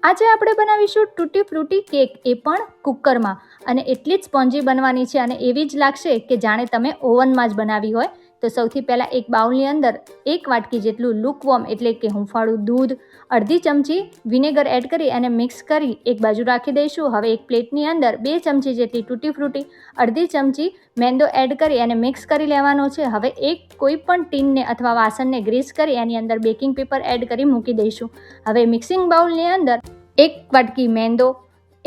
આજે આપણે બનાવીશું ટૂટી ફ્રૂટી કેક, એ પણ કુકરમાં, અને એટલી જ સ્પોન્જી બનવાની છે અને એવી જ લાગશે કે જાણે તમે ઓવનમાં જ બનાવી હોય. તો સૌથી પહેલાં એક બાઉલની અંદર 1 વાટકી જેટલું લુકવોર્મ એટલે કે હુંફાળું દૂધ, અડધી ચમચી વિનેગર એડ કરી અને મિક્સ કરી એક બાજુ રાખી દઈશું. હવે એક પ્લેટની અંદર 2 ચમચી જેટલી ટૂટી ફ્રૂટી, અડધી ચમચી મેંદો એડ કરી અને મિક્સ કરી લેવાનો છે. હવે એક કોઈ પણ ટીનને અથવા વાસણને ગ્રીસ કરી એની અંદર બેકિંગ પેપર એડ કરી મૂકી દઈશું. હવે મિક્સિંગ બાઉલની અંદર 1 વાટકી મેંદો,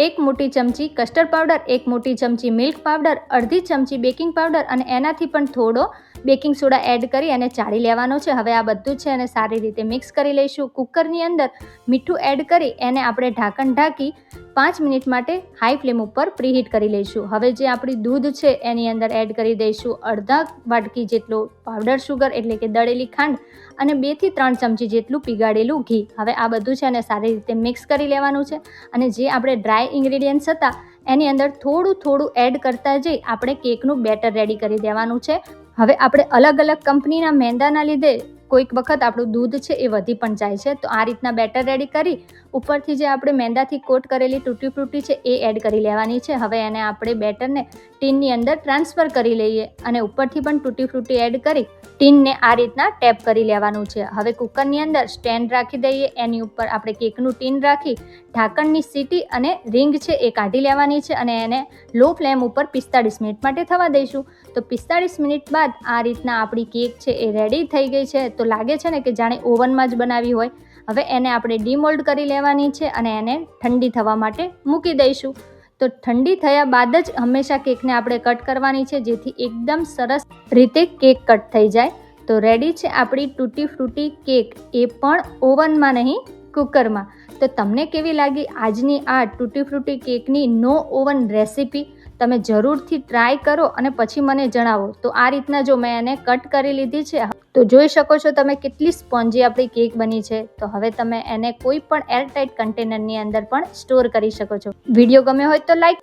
1 મોટી ચમચી કસ્ટર્ડ પાવડર, 1 મોટી ચમચી મિલ્ક પાવડર, અડધી ચમચી બેકિંગ પાવડર અને એનાથી પણ થોડો બેકિંગ સોડા એડ કરી અને ચાળી લેવાનો છે. હવે આ બધું છે અને સારી રીતે મિક્સ કરી લઈશું. કુકરની અંદર મીઠું એડ કરી એને આપણે ઢાંકણ ઢાંકી 5 મિનિટ માટે હાઈ ફ્લેમ ઉપર પ્રીહીટ કરી લઈશું. હવે જે આપણી દૂધ છે એની અંદર એડ કરી દઈશું અડધા વાટકી જેટલો પાવડર શુગર એટલે કે દળેલી ખાંડ અને 2 થી 3 ચમચી જેટલું પીગાળેલું ઘી. હવે આ બધું છે અને સારી રીતે મિક્સ કરી લેવાનું છે. અને જે આપણે ડ્રાય ઇન્ગ્રીડિયન્ટ્સ હતા એની અંદર થોડું એડ કરતા જઈ આપણે કેકનું બેટર રેડી કરી દેવાનું છે. હવે આપણે અલગ અલગ કંપનીના મેંદાના લીધે કોઈક વખત આપણું દૂધ છે એ વધી પણ જાય છે. તો આ રીતના બેટર રેડી કરી ઉપરથી જે આપણે મેંદાથી કોટ કરેલી ટૂટી ફ્રૂટી છે એ એડ કરી લેવાની છે. હવે એને આપણે બેટરને ટીનની અંદર ટ્રાન્સફર કરી લઈએ અને ઉપરથી પણ ટૂટી ફ્રૂટી એડ કરી ટીનને આ રીતના ટેપ કરી લેવાનું છે. હવે કુકરની અંદર સ્ટેન્ડ રાખી દઈએ, એની ઉપર આપણે કેકનું ટીન રાખી ઢાંકણની સીટી અને રિંગ છે એ કાઢી લેવાની છે અને એને લો ફ્લેમ ઉપર 45 મિનિટ માટે થવા દઈશું. તો 45 મિનિટ બાદ આ રીતના આપણી કેક છે એ રેડી થઈ ગઈ છે. તો લાગે છે ને કે જાણે ઓવનમાં જ બનાવી હોય. હવે એને આપણે ડીમોલ્ડ કરી લેવાની છે અને એને ઠંડી થવા માટે મૂકી દઈશું. તો ઠંડી થયા બાદ જ હંમેશા કેકને આપણે કટ કરવાની છે, જેથી એકદમ સરસ રીતે કેક કટ થઈ જાય. તો રેડી છે આપણી ટૂટી ફ્રૂટી કેક, એ પણ ઓવનમાં નહીં કુકરમાં. તો તમને કેવી લાગી આજની આ ટૂટી ફ્રૂટી કેકની નો ઓવન રેસીપી? તમે જરૂરથી ટ્રાય કરો અને પછી મને જણાવો. તો આ રીતના જો મેં એને કટ કરી લીધી છે તો જોઈ શકો છો તમે કેટલી સ્પોન્જી આપણી કેક બની છે. તો હવે તમે એને કોઈ પણ એરટાઇટ કન્ટેનરની અંદર પણ સ્ટોર કરી શકો છો. વિડીયો ગમ્યો હોય તો લાઈક